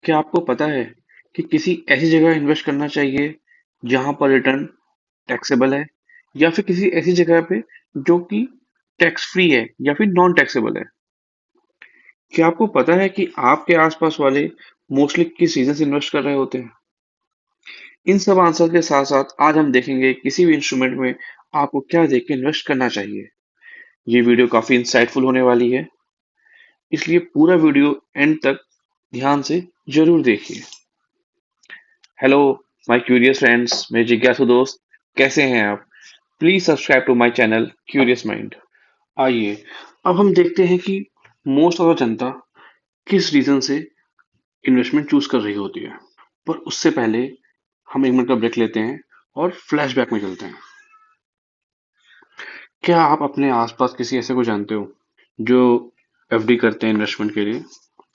क्या आपको पता है कि किसी ऐसी जगह इन्वेस्ट करना चाहिए जहां पर रिटर्न टैक्सेबल है, या फिर किसी ऐसी जगह पे जो कि टैक्स फ्री है या फिर नॉन टैक्सेबल है? क्या आपको पता है कि आपके आसपास वाले मोस्टली किस रीजन से इन्वेस्ट कर रहे होते हैं? इन सब आंसर के साथ साथ आज हम देखेंगे किसी भी इंस्ट्रूमेंट में आपको क्या देख के इन्वेस्ट करना चाहिए। ये वीडियो काफी इंसाइटफुल होने वाली है, इसलिए पूरा वीडियो एंड तक ध्यान से जरूर देखिए। हेलो माय क्यूरियस फ्रेंड्स, मेरे जिज्ञासु दोस्त, कैसे हैं आप? Please subscribe to my channel curious mind. आइए अब हम देखते हैं कि मोस्ट ऑफ द जनता किस रीजन से इन्वेस्टमेंट चूज कर रही होती है। पर उससे पहले हम 1 मिनट का ब्रेक लेते हैं और फ्लैशबैक में चलते हैं। क्या आप अपने आसपास किसी ऐसे को जानते हो जो एफडी करते हैं इन्वेस्टमेंट के लिए?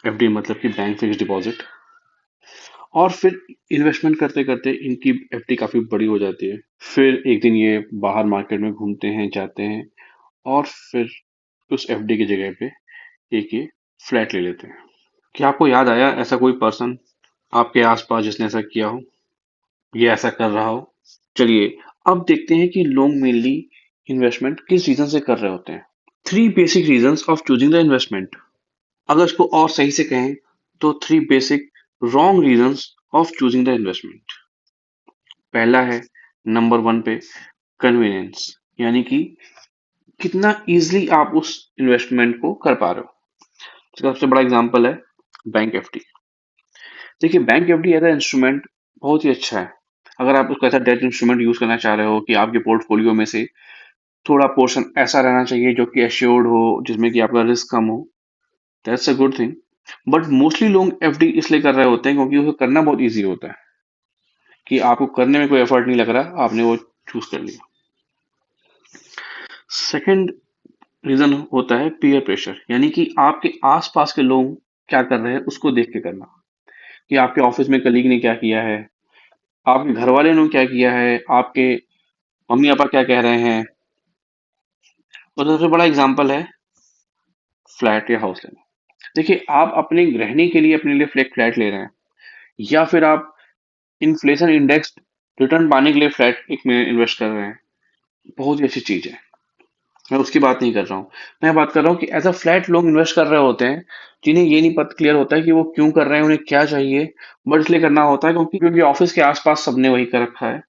एफडी मतलब कि बैंक फिक्स डिपॉजिट। और फिर इन्वेस्टमेंट करते करते इनकी एफडी काफी बड़ी हो जाती है। फिर एक दिन ये बाहर मार्केट में घूमते हैं, जाते हैं, और फिर उस एफडी की जगह पे एक ये फ्लैट ले लेते हैं। क्या आपको याद आया ऐसा कोई पर्सन आपके आसपास जिसने ऐसा किया हो, ये ऐसा कर रहा हो? चलिए अब देखते हैं कि लोग मेनली इन्वेस्टमेंट किस रीजन से कर रहे होते हैं। 3 basic reasons of choosing the investment. अगर इसको और सही से कहें तो 3 basic wrong reasons of choosing the investment. पहला है, नंबर 1 पे, कन्वीनियंस, यानी कि कितना इजीली आप उस इन्वेस्टमेंट को कर पा रहे हो। इसका सबसे बड़ा एग्जांपल है बैंक एफडी। देखिए बैंक एफडी एज इंस्ट्रूमेंट बहुत ही अच्छा है। अगर आप उसको ऐसा डेट इंस्ट्रूमेंट यूज करना चाह रहे हो कि आपके पोर्टफोलियो में से थोड़ा पोर्शन ऐसा रहना चाहिए जो कि एश्योर्ड हो, जिसमें कि आपका रिस्क कम हो, that's a good thing. But mostly लोग एफडी इसलिए कर रहे होते हैं क्योंकि उसे करना बहुत ईजी होता है, कि आपको करने में कोई एफर्ट नहीं लग रहा, आपने वो चूज कर लिया। सेकंड रीजन होता है पीयर प्रेशर, यानी कि आपके आसपास के लोग क्या कर रहे हैं उसको देख के करना। कि आपके ऑफिस में कलीग ने क्या किया है, आपके घर वाले ने क्या किया है, आपके मम्मी पापा क्या कह रहे हैं। और सबसे बड़ा एग्जांपल है फ्लैट या हाउस लेना। देखिए आप अपने रहने के लिए अपने लिए फ्लैट फ्लैट ले रहे हैं, या फिर आप इन्फ्लेशन इंडेक्स रिटर्न पाने के लिए फ्लैट एक में इन्वेस्ट कर रहे हैं, बहुत ही अच्छी चीज है। मैं उसकी बात नहीं कर रहा हूँ, मैं बात कर रहा हूँ कि एज अ फ्लैट लोग इन्वेस्ट कर रहे होते हैं जिन्हें ये नहीं पता क्लियर होता है कि वो क्यों कर रहे हैं, उन्हें क्या चाहिए। बट इसलिए करना होता है क्योंकि क्योंकि ऑफिस के आसपास सबने वही कर रखा है,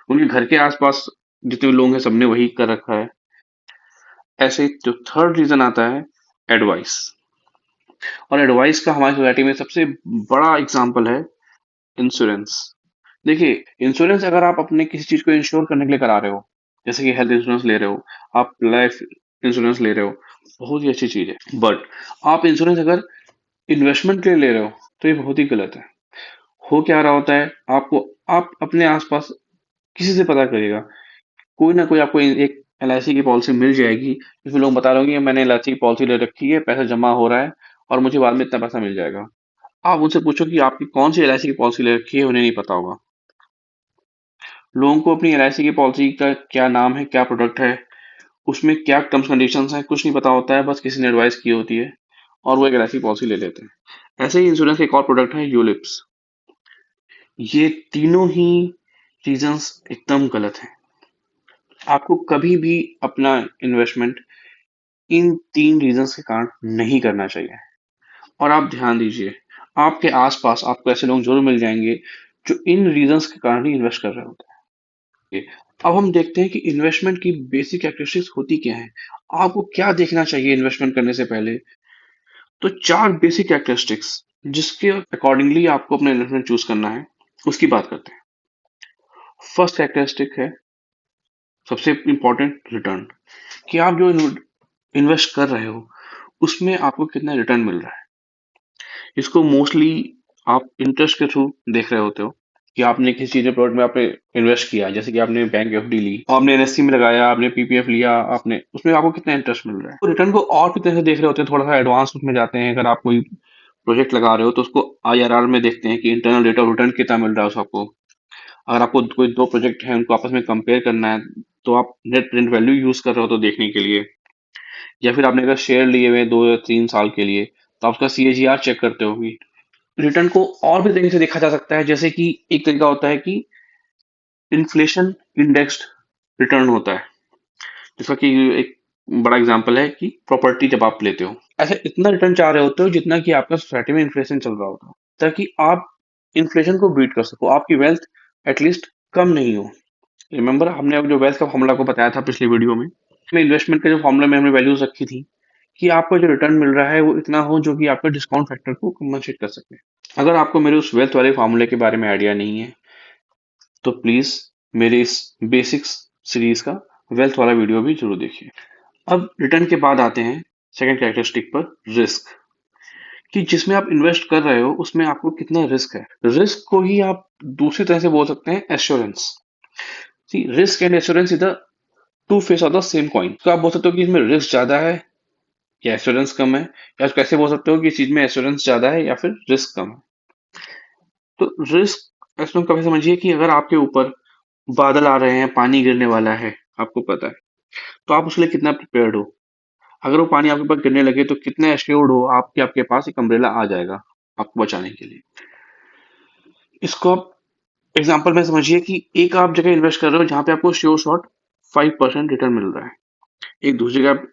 उनके घर के आसपास जितने लोग हैं सबने वही कर रखा है। ऐसे ही जो थर्ड रीजन आता है, एडवाइस। और एडवाइस का हमारी सोसाइटी में सबसे बड़ा एग्जाम्पल है इंश्योरेंस। देखिए इंश्योरेंस अगर आप अपने किसी चीज को इंश्योर करने के लिए करा रहे हो, जैसे कि हेल्थ इंश्योरेंस ले रहे हो, आप लाइफ इंश्योरेंस ले रहे हो, बहुत ही अच्छी चीज है। बट आप इंश्योरेंस अगर इन्वेस्टमेंट के लिए ले रहे हो तो ये बहुत ही गलत है। हो क्या रहा होता है, आपको आप अपने आसपास किसी से पता करिएगा, कोई ना कोई आपको एक एलआईसी की पॉलिसी मिल जाएगी जिसमें लोग बता रहे होंगे मैंने एलआईसी की पॉलिसी ले रखी है, पैसा जमा हो रहा है और मुझे बाद में इतना पैसा मिल जाएगा। आप उनसे पूछो कि आपकी कौन सी एलआईसी की पॉलिसी ले रखी है, उन्हें नहीं पता होगा। लोगों को अपनी एलआईसी की पॉलिसी का क्या नाम है, क्या प्रोडक्ट है, उसमें क्या टर्म्स कंडीशंस हैं, कुछ नहीं पता होता है, बस किसी ने एडवाइस की होती है और वो एक एलआईसी पॉलिसी ले लेते हैं। ऐसे ही इंश्योरेंस का एक और प्रोडक्ट है यूलिप्स। ये तीनों ही रीजंस एकदम गलत हैं। आपको कभी भी अपना इन्वेस्टमेंट इन 3 रीजंस के कारण नहीं करना चाहिए। और आप ध्यान दीजिए, आपके आसपास आपको ऐसे लोग जरूर मिल जाएंगे जो इन रीजंस के कारण ही इन्वेस्ट कर रहे होते हैं। अब हम देखते हैं कि इन्वेस्टमेंट की बेसिक कैरेक्टरिस्टिक्स होती क्या है, आपको क्या देखना चाहिए इन्वेस्टमेंट करने से पहले। तो 4 बेसिक कैरेक्टरिस्टिक्स जिसके अकॉर्डिंगली आपको अपना इन्वेस्टमेंट चूज करना है, उसकी बात करते हैं। फर्स्ट कैरेक्टरिस्टिक है, सबसे इंपॉर्टेंट, रिटर्न। कि आप जो इन्वेस्ट कर रहे हो उसमें आपको कितना रिटर्न मिल रहा है। इसको मोस्टली आप इंटरेस्ट के थ्रू देख रहे होते हो, कि आपने किसी चीज में प्रोडक्ट में आपने इन्वेस्ट किया, जैसे कि आपने बैंक एफडी ली, आपने एनएससी में लगाया, आपने पीपीएफ लिया, आपने उसमें आपको कितना इंटरेस्ट मिल रहा है। तो रिटर्न को और भी तरह से देख रहे होते हैं, थोड़ा सा एडवांस उसमें जाते हैं। अगर आप कोई प्रोजेक्ट लगा रहे हो तो उसको आईआरआर में देखते हैं कि इंटरनल रेट ऑफ रिटर्न कितना मिल रहा है उसको। अगर आपको कोई 2 प्रोजेक्ट है उनको आपस में कंपेयर करना है, तो आप नेट प्रेजेंट वैल्यू यूज कर रहे हो तो देखने के लिए, या फिर आपने अगर शेयर लिए हुए हैं 2 या 3 साल के लिए, तो आप उसका सीएजीआर चेक करते हो रिटर्न को और भी तरीके से देखा जा सकता है, जैसे कि एक तरीका होता है कि इन्फ्लेशन इंडेक्स्ड रिटर्न होता है, जिसका कि एक बड़ा एग्जांपल है कि प्रॉपर्टी जब आप लेते हो, ऐसे इतना रिटर्न चाह रहे होते हो जितना कि आपका सोसाइटी में इन्फ्लेशन चल रहा होता है, ताकि आप इन्फ्लेशन को बीट कर सको, आपकी वेल्थ एटलीस्ट कम नहीं हो। रिमेंबर हमने अब जो वेल्थ का फॉर्मूला को बताया था पिछली वीडियो में, इन्वेस्टमेंट के जो फॉर्मूला में हमने वैल्यूज रखी थी कि आपको जो रिटर्न मिल रहा है वो इतना हो जो कि आपके डिस्काउंट फैक्टर को कंपनसेट कर सके। अगर आपको मेरे उस वेल्थ वाले फॉर्मूले के बारे में आइडिया नहीं है तो प्लीज मेरे इस बेसिक्स सीरीज का वेल्थ वाला वीडियो भी जरूर देखिए। अब रिटर्न के बाद आते हैं सेकंड कैरेक्टरिस्टिक पर, रिस्क, कि जिसमें आप इन्वेस्ट कर रहे हो उसमें आपको कितना रिस्क है। रिस्क को ही आप दूसरी तरह से बोल सकते हैं assurance. See, risk and assurance is the two face of the same coin. तो आप बोल सकते हो कि इसमें रिस्क ज्यादा है या एश्योरेंस कम है, या कैसे बोल सकते हो कि इस चीज में एश्योरेंस ज्यादा है या फिर रिस्क कम है। तो रिस्क इसमें कभी समझिए कि अगर आपके ऊपर बादल आ रहे हैं, पानी गिरने वाला है, आपको पता है, तो आप उसके लिए कितना प्रिपेयर्ड हो। अगर वो पानी आपके ऊपर गिरने लगे तो कितने एश्योर्ड हो आपके आपके पास एक अम्ब्रेला आ जाएगा आपको बचाने के लिए। इसको आप एग्जाम्पल में समझिए कि एक आप जगह इन्वेस्ट कर रहे हो जहां पे आपको श्योर शॉट 5% रिटर्न मिल रहा है, एक दूसरी जगह आप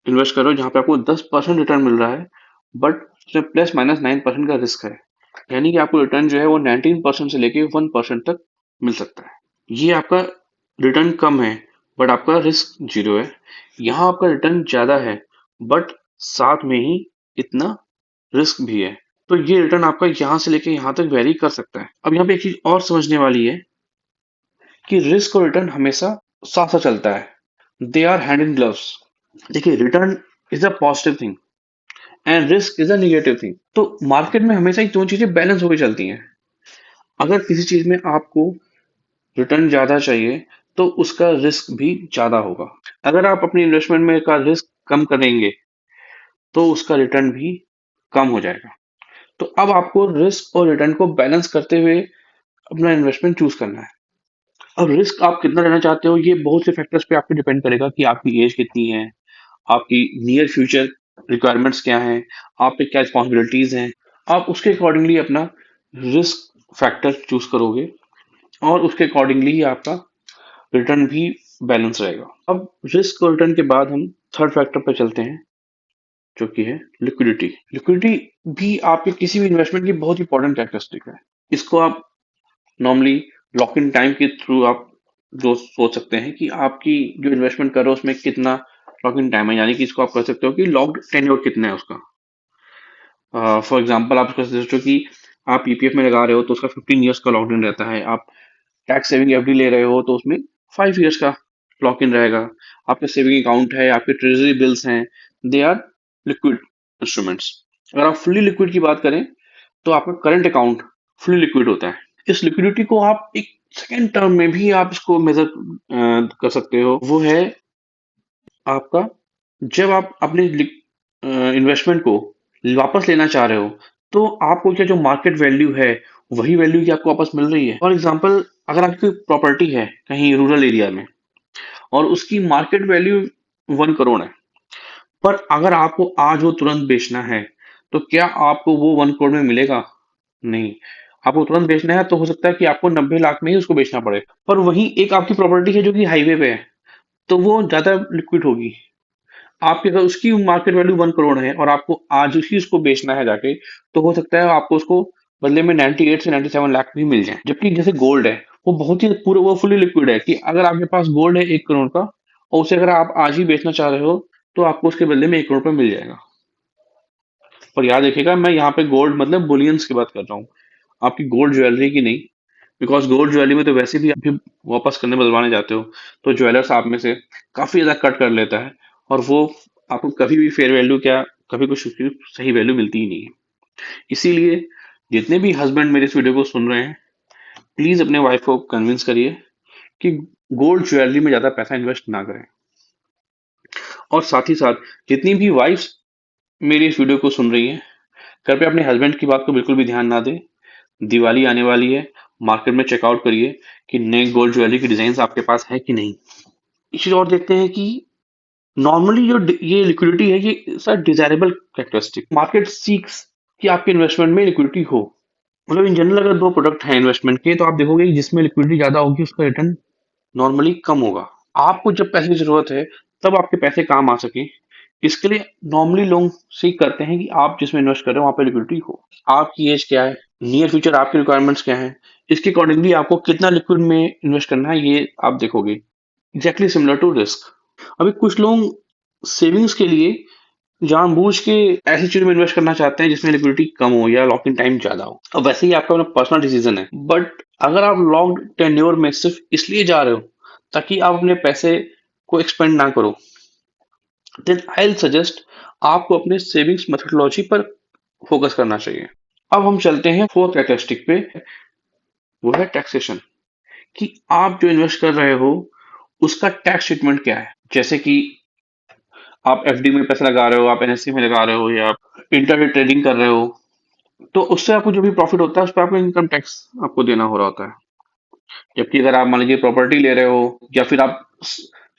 इन्वेस्ट कर रहे हो जहां पे आपको 10% रिटर्न मिल रहा है, बट उसमें प्लस माइनस 9% का रिस्क है, यानी कि आपको रिटर्न जो है वो 19% से लेके 1% तक मिल सकता है। ये आपका रिटर्न कम है बट आपका रिस्क जीरो है। यहाँ आपका रिटर्न ज्यादा है बट साथ में ही इतना रिस्क भी है। तो ये रिटर्न आपका यहाँ से लेके यहाँ तक वेरी कर सकता है। अब यहाँ पे एक चीज और समझने वाली है कि रिस्क और रिटर्न हमेशा साथ साथ चलता है, they are hand in gloves. देखिए, return is a positive thing and risk is a negative thing. तो मार्केट में हमेशा ही दोनों चीजें बैलेंस होकर चलती हैं। अगर किसी चीज में आपको रिटर्न ज्यादा चाहिए तो उसका रिस्क भी ज्यादा होगा। अगर आप अपनी इन्वेस्टमेंट में का रिस्क कम करेंगे तो उसका रिटर्न भी कम हो जाएगा। तो अब आपको रिस्क और रिटर्न को बैलेंस करते हुए अपना इन्वेस्टमेंट चूज करना है। अब रिस्क आप कितना लेना चाहते हो ये बहुत से फैक्टर्स पे आपको डिपेंड करेगा कि आपकी एज कितनी है, आपकी नियर फ्यूचर रिक्वायरमेंट्स क्या हैं, आप पे क्या रिस्पॉन्सिबिलिटीज हैं। आप उसके अकॉर्डिंगली अपना रिस्क फैक्टर चूज करोगे और उसके अकॉर्डिंगली ही आपका रिटर्न भी बैलेंस रहेगा। अब रिस्क और रिटर्न के बाद हम थर्ड फैक्टर पर चलते हैं जो कि है लिक्विडिटी। लिक्विडिटी भी आपके किसी भी इन्वेस्टमेंट की बहुत इंपॉर्टेंट कैरेक्टरिस्टिक है। इसको आप नॉर्मली लॉक इन टाइम के थ्रू आप जो सोच सकते हैं कि आपकी जो इन्वेस्टमेंट कर रहे हो उसमें कितना लॉक इन टाइम है, यानी कि इसको आप कर सकते हो कि लॉक्ड टेन्योर कितना है उसका। फॉर एग्जांपल आप इसको सोचो कि आप पीपीएफ में लगा रहे हो तो उसका 15 ईयर्स का लॉक इन रहता है। आप टैक्स सेविंग एफडी ले रहे हो तो उसमें 5 ईयर्स का लॉक इन रहेगा। आपके सेविंग अकाउंट है, आपके ट्रेजरी बिल्स हैं, दे आर लिक्विड इंस्ट्रूमेंट्स। अगर आप फुल्ली लिक्विड की बात करें तो आपका करंट अकाउंट फुल्ली लिक्विड होता है। इस लिक्विडिटी को आप एक सेकेंड टर्म में भी आप इसको मेजर कर सकते हो। वो है आपका, जब आप अपने इन्वेस्टमेंट को वापस लेना चाह रहे हो तो आपको क्या जो मार्केट वैल्यू है वही वैल्यू की आपको वापस मिल रही है। फॉर एग्जाम्पल, अगर आपकी प्रॉपर्टी है कहीं रूरल एरिया में और उसकी मार्केट वैल्यू 1 करोड़ है, पर अगर आपको आज वो तुरंत बेचना है तो क्या आपको वो 1 करोड़ में मिलेगा? नहीं। आपको तुरंत बेचना है तो हो सकता है कि आपको 90 लाख में ही उसको बेचना पड़े। पर वही एक आपकी प्रॉपर्टी है जो कि हाईवे पे है तो वो ज्यादा लिक्विड होगी। आपके अगर उसकी मार्केट वैल्यू 1 करोड़ है और आपको आज ही उसको बेचना है जाके, तो हो सकता है आपको उसको बदले में 98 से 97 लाख भी मिल जाए। जबकि जैसे गोल्ड है, वो बहुत ही पूरा वो फुली लिक्विड है कि अगर आपके पास गोल्ड है 1 करोड़ का और उसे अगर आप आज ही बेचना चाह रहे हो तो आपको उसके बदले में 1 करोड़ पे मिल जाएगा। पर याद रखिएगा, मैं यहाँ पे गोल्ड मतलब बुलियंस की बात कर रहा हूँ, आपकी गोल्ड ज्वेलरी की नहीं। बिकॉज गोल्ड ज्वेलरी में तो वैसे भी आप भी वापस करने बदलवाने जाते हो तो ज्वेलर्स आप में से काफी ज्यादा कट कर लेता है और वो आपको कभी भी फेयर वैल्यू क्या कभी कुछ उसकी सही वैल्यू मिलती ही नहीं है। इसीलिए जितने भी हस्बैंड मेरे इस वीडियो को सुन रहे हैं, प्लीज अपने वाइफ को कन्विंस करिए कि गोल्ड ज्वेलरी में ज्यादा पैसा इन्वेस्ट ना करें। और साथ ही साथ जितनी भी वाइफ्स मेरी इस वीडियो को सुन रही हैं, कृपया अपने हस्बैंड की बात को बिल्कुल भी ध्यान ना दें। दिवाली आने वाली है, मार्केट में चेकआउट करिए कि नए गोल्ड ज्वेलरी की डिजाइन आपके पास है कि नहीं। एक चीज और देखते हैं कि नॉर्मली जो ये लिक्विडिटी है ये sir desirable characteristic market seeks कि आपके इन्वेस्टमेंट में लिक्विडिटी हो। मतलब इन जनरल अगर दो प्रोडक्ट हैं इन्वेस्टमेंट के, तो आप देखोगे कि जिसमें लिक्विडिटी ज्यादा होगी उसका रिटर्न नॉर्मली कम होगा। आपको जब पैसे की जरूरत है तब आपके पैसे काम आ सके, इसके लिए नॉर्मली लोग सीख करते हैं कि आप जिसमें इन्वेस्ट कर रहे हो वहां पे लिक्विडिटी हो। आपकी एज क्या है, नियर फ्यूचर आपकी रिक्वायरमेंट्स क्या है, इसके अकॉर्डिंगली आपको कितना लिक्विड में इन्वेस्ट करना है ये आप देखोगे। Exactly similar to risk. अभी कुछ लोग सेविंग्स के लिए जानबूझ के ऐसी चीज में इन्वेस्ट करना चाहते हैं जिसमें लिक्विडिटी कम हो या लॉक इन टाइम ज्यादा हो। अब वैसे ही आपका अपना पर्सनल डिसीजन है, बट अगर आप लॉन्ग टेन्योर में सिर्फ इसलिए जा रहे हो ताकि आप अपने पैसे को एक्सपेंड ना करो, देन आई सजेस्ट आपको अपने सेविंग्स मेथोडोलॉजी पर फोकस करना चाहिए। अब हम चलते हैं फोर्थ कैरेक्टरिस्टिक पे, वो है टैक्सेशन। कि आप जो इन्वेस्ट कर रहे हो उसका टैक्स ट्रीटमेंट क्या है। जैसे कि आप एफडी में पैसा लगा रहे हो, आप एनएससी में लगा रहे हो, या आप इंटरनेट ट्रेडिंग कर रहे हो, तो उससे आपको जो भी प्रॉफिट होता है उस पर आपको इनकम टैक्स आपको देना हो रहा होता है। जबकि अगर आप मान लीजिए प्रॉपर्टी ले रहे हो या फिर आप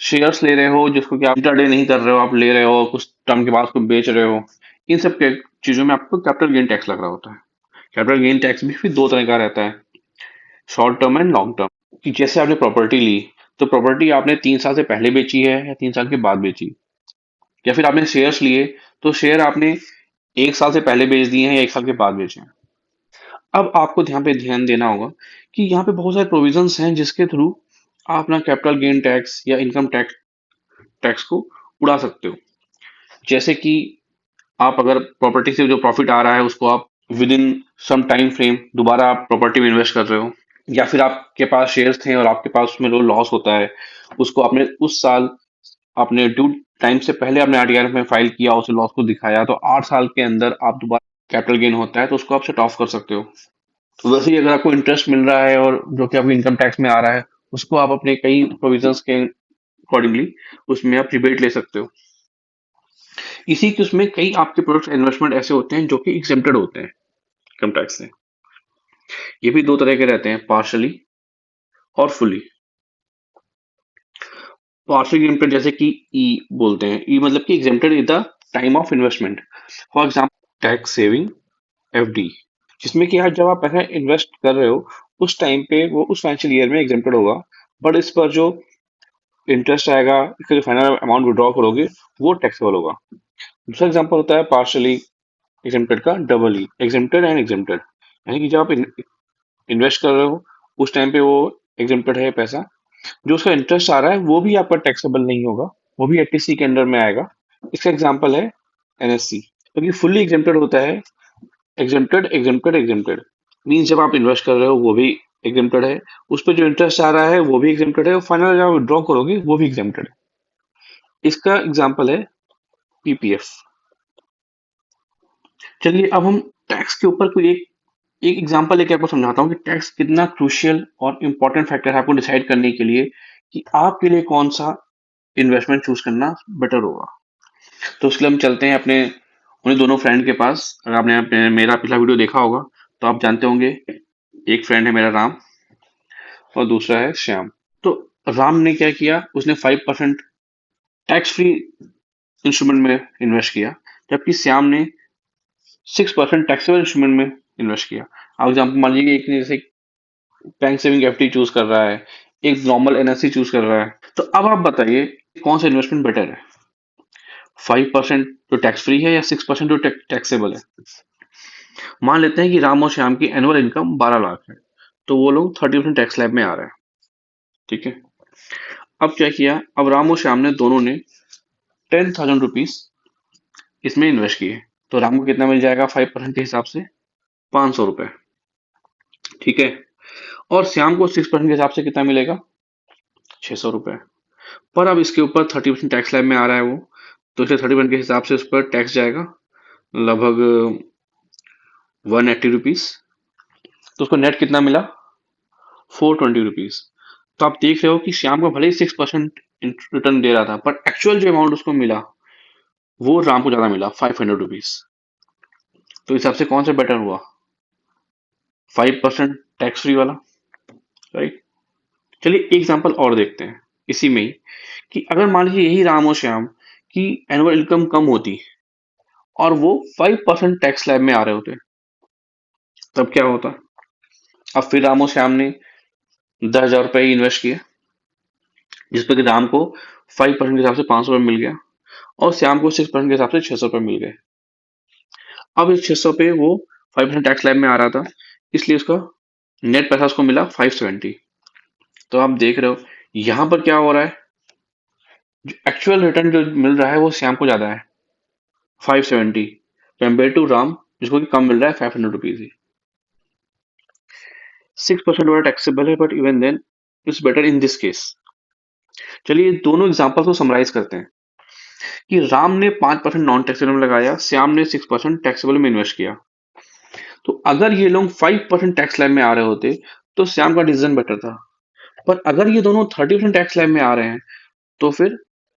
शेयर्स ले रहे हो जिसको कि आप इंटरडे नहीं कर रहे हो, आप ले रहे हो कुछ टाइम के बाद उसको बेच रहे हो, इन सब के चीजों में आपको कैपिटल गेन टैक्स लग रहा होता है। कैपिटल गेन टैक्स भी फिर दो तरह का रहता है, short term and long term. कि जैसे आपने प्रॉपर्टी ली, तो प्रॉपर्टी आपने 3 साल से पहले बेची है या 3 साल के बाद बेची, या फिर आपने शेयर्स लिए तो शेयर आपने 1 साल से पहले बेच दिए हैं या 1 साल के बाद बेचे हैं। अब आपको ध्यान पे ध्यान देना होगा कि यहाँ पे बहुत सारे प्रोविजंस हैं जिसके थ्रू आप अपना कैपिटल गेन टैक्स या इनकम टैक्स टैक्स को उड़ा सकते हो। जैसे कि आप अगर प्रॉपर्टी से जो प्रॉफिट आ रहा है उसको आप within some time frame दोबारा आप प्रॉपर्टी में इन्वेस्ट कर रहे हो, या फिर आपके पास शेयर्स थे और आपके पास उसमें जो लॉस होता है उसको आपने उस साल आपने ड्यू टाइम से पहले आपने आरटीआर में फाइल किया, उस लॉस को दिखाया, तो 8 साल के अंदर आप दोबारा कैपिटल गेन होता है तो उसको आप सेट ऑफ कर सकते हो। तो वैसे ही अगर आपको इंटरेस्ट मिल रहा है और जो कि आपको इनकम टैक्स में आ रहा है उसको आप अपने कई प्रोविजंस के अकॉर्डिंगली उसमें आप रिबेट ले सकते हो। इसी के उसमें कई आपके प्रोडक्ट इन्वेस्टमेंट ऐसे होते हैं जो कि एग्जेम्प्टेड होते हैं इनकम टैक्स से। ये भी दो तरह के रहते हैं, पार्शली और फुली। पार्शली एग्जेम्प्टेड जैसे कि ई बोलते हैं, ई मतलब कि exempted in the time of investment. For example tax saving FD, जिसमें कि आप जब आप पैसा इन्वेस्ट कर रहे हो उस टाइम पे वो उस फाइनेंशियल ईयर में एग्जेम्प्टेड होगा, बट इस पर जो इंटरेस्ट आएगा, इसका जो फाइनल अमाउंट विड्रॉ करोगे वो टैक्सेबल होगा। दूसरा एग्जाम्पल होता है पार्शली एग्जेम्प्टेड का, double E, exempted and exempted. यानी कि जब आप इन्वेस्ट कर रहे हो उस टाइम पे वो एग्जेम्प्टेड है पैसा, जो उसका इंटरेस्ट आ रहा है वो भी आपका टैक्सेबल नहीं होगा, वो भी एटीसी के अंडर में आएगा। इसका एग्जाम्पल है एनएससी। क्योंकि फुल्ली एग्जेम्प्टेड होता है, एग्जेम्प्टेड एग्जेम्प्टेड एग्जेम्प्टेड मीन्स जब आप इन्वेस्ट कर रहे हो वो भी एग्जेम्प्टेड है, उस पर जो इंटरेस्ट आ रहा है वो भी एग्जेम्प्टेड है, और फाइनल जब आप विड्रॉ करोगे वो भी एग्जेम्प्टेड है। इसका एग्जाम्पल है पीपीएफ। चलिए अब हम टैक्स के ऊपर कोई एक एक एग्जांपल लेके आपको समझाता हूँ कि टैक्स कितना क्रूशियल और इम्पोर्टेंट फैक्टर है आपको डिसाइड करने के लिए कि आपके लिए कौन सा इन्वेस्टमेंट चूज करना बेटर होगा। तो उसके लिए हम चलते हैं अपने उन्हीं दोनों फ्रेंड के पास। अगर आपने मेरा पिछला वीडियो देखा होगा तो आप जानते होंगे, एक फ्रेंड है मेरा राम और दूसरा है श्याम। तो राम ने क्या किया, उसने 5% टैक्स फ्री इंस्ट्रूमेंट में इन्वेस्ट किया, जबकि श्याम ने 6% टैक्सेबल इंस्ट्रूमेंट में इन्वेस्ट किया। आप एग्जाम्पल मान लीजिए एक जैसे बैंक सेविंग एफडी चूज कर रहा है, एक नॉर्मल एनएससी चूज कर रहा है, तो अब आप बताइए कौन सा इन्वेस्टमेंट बेटर है, 5% जो टैक्स फ्री है या 6% जो टैक्सेबल है। मान लेते हैं कि राम और श्याम की एनुअल इनकम 12 लाख है, तो वो लोग 30% टैक्स स्लैब में आ रहे हैं। ठीक है, अब क्या किया, अब राम और श्याम ने दोनों ने 10,000 रुपीज इसमें इन्वेस्ट किए, तो राम को कितना मिल जाएगा 5% के हिसाब से, 500 रुपए। ठीक है, और श्याम को 6% के हिसाब से कितना मिलेगा, 600 रुपए। पर अब इसके ऊपर 30% टैक्स स्लैब में आ रहा है वो, तो इसे 30% के हिसाब से उस पर टैक्स जाएगा लगभग 180 रुपीज। तो उसको नेट कितना मिला, 420 रुपीज। तो आप देख रहे हो कि श्याम को भले ही 6% रिटर्न दे रहा था, पर एक्चुअल जो अमाउंट उसको मिला वो राम को ज्यादा मिला, 500 रुपीज। तो इस हिसाब से कौन सा बेटर हुआ, 5% टैक्स फ्री वाला, राइट। चलिए एक एग्जांपल और देखते हैं इसी में ही, कि अगर मान लीजिए यही राम और श्याम की एनुअल इनकम कम होती और वो 5% टैक्स स्लैब में आ रहे होते, तब क्या होता? अब फिर रामो श्याम ने 10,000 रुपये इन्वेस्ट किए, जिस पर कि राम को 5% के हिसाब से 500 रुपये मिल गया और श्याम को 6% के हिसाब से 600 रुपये मिल गए। अब इस 600 पे वो 5% टैक्स स्लैब में आ रहा था, इसलिए उसका नेट पैसा उसको मिला 570। तो आप देख रहे हो यहां पर क्या हो रहा है, जो एक्चुअल रिटर्न जो मिल रहा है वो श्याम को ज्यादा है, 570, कंपेयर टू राम जिसको कि कम मिल रहा है 500 रुपीज ही। 6% वाला टैक्सेबल है, but even then it's better in this case. चलिए दोनों एग्जांपल को समराइज करते हैं कि राम ने 5% नॉन टैक्सेबल में लगाया, श्याम ने 6% टैक्सेबल में इन्वेस्ट किया। तो अगर ये लोग 5% टैक्स स्लैब में आ रहे होते तो श्याम का डिसीजन बेटर था, पर अगर ये दोनों 30% टैक्स स्लैब में आ रहे हैं तो फिर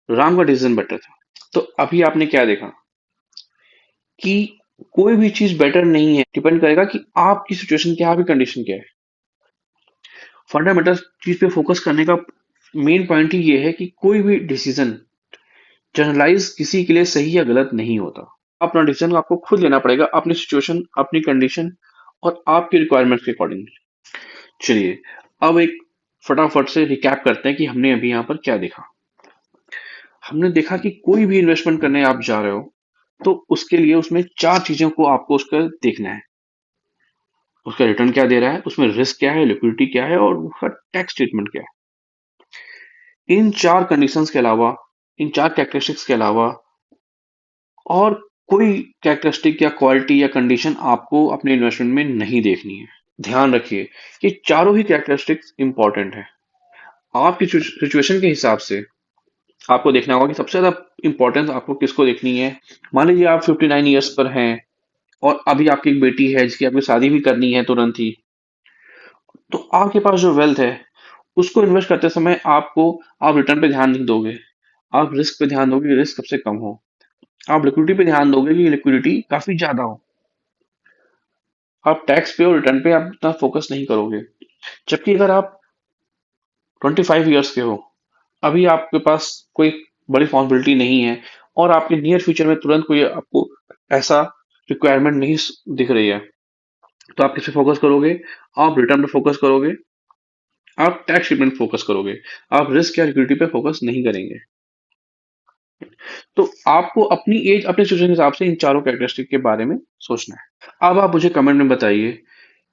राम का डिसीजन बेटर था। तो अभी आपने क्या देखा कि कोई भी चीज बेटर नहीं है, डिपेंड करेगा कि आपकी सिचुएशन क्या है, आपकी कंडीशन क्या है। फंडामेंटल चीज पे फोकस करने का मेन पॉइंट ही ये है कि कोई भी डिसीजन जनरलाइज किसी के लिए सही या गलत नहीं होता। अपना डिसीजन आपको खुद लेना पड़ेगा, अपनी सिचुएशन, अपनी कंडीशन और आपकी रिक्वायरमेंट्स के अकॉर्डिंग। चलिए अब एक फटाफट से रिकैप करते हैं कि हमने अभी यहाँ पर क्या देखा। हमने देखा कि कोई भी इन्वेस्टमेंट करने आप जा रहे हो तो उसके लिए उसमें चार चीजों को आपको उसका देखना है। उसका रिटर्न क्या दे रहा है, उसमें रिस्क क्या है, लिक्विडिटी क्या है और उसका टैक्स ट्रीटमेंट क्या है। इन चार कंडीशंस के अलावा, इन चार कैरेक्टरिस्टिक्स के अलावा और कोई कैरेक्टरिस्टिक या क्वालिटी या कंडीशन आपको अपने इन्वेस्टमेंट में नहीं देखनी है। ध्यान रखिए कि चारों ही कैरेक्टरिस्टिक्स इंपॉर्टेंट है। आपकी सिचुएशन के हिसाब से आपको देखना होगा कि सबसे ज्यादा इंपॉर्टेंस आपको किसको देखनी है। मान लीजिए आप 59 ईयर्स पर हैं और अभी आपकी एक बेटी है जिसकी आपको शादी भी करनी है तुरंत ही, तो आपके पास जो वेल्थ है उसको इन्वेस्ट करते समय आपको, आप रिटर्न पे ध्यान नहीं दोगे, आप रिस्क पे ध्यान दोगे कि रिस्क सबसे कम हो, आप लिक्विडिटी पे ध्यान दोगे कि लिक्विडिटी काफी ज्यादा हो। आप टैक्स पे और रिटर्न पे आप इतना फोकस नहीं करोगे। जबकि अगर आप 25 ईयर्स के हो, अभी आपके पास कोई बड़ी रिस्पॉन्सिबिलिटी नहीं है और आपके नियर फ्यूचर में तुरंत कोई आपको ऐसा रिक्वायरमेंट नहीं दिख रही है, तो आप किस पे फोकस करोगे? आप रिटर्न पे फोकस करोगे, आप टैक्स ट्रीटमेंट फोकस करोगे, आप रिस्क या लिक्विडिटी पे फोकस नहीं करेंगे। तो आपको अपनी एज, अपने सिचुएशन के हिसाब से इन चारों कैरेक्टरिस्टिक के बारे में सोचना है। अब आप मुझे कमेंट में बताइए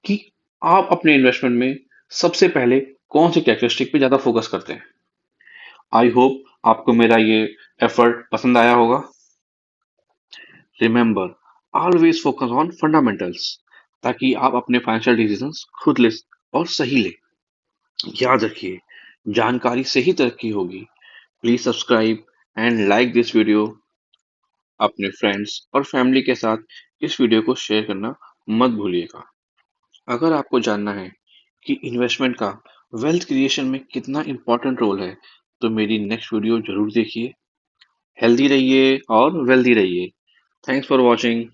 कि आप अपने इन्वेस्टमेंट में सबसे पहले कौन सी कैरेक्टरिस्टिक पे ज्यादा फोकस करते हैं। आई होप आपको मेरा ये एफर्ट पसंद आया होगा। Remember, always focus on fundamentals, ताकि आप अपने फाइनेंशियल डिसीजंस खुद ले और सही ले। याद रखिए, जानकारी से ही तरक्की होगी। Please subscribe and like this video. अपने फ्रेंड्स और फैमिली के साथ इस वीडियो को शेयर करना मत भूलिएगा। अगर आपको जानना है कि इन्वेस्टमेंट का वेल्थ क्रिएशन में कितना इंपॉर्टेंट रोल है, तो मेरी नेक्स्ट वीडियो जरूर देखिए। हेल्दी रहिए और वेल्दी रहिए। Thanks for watching.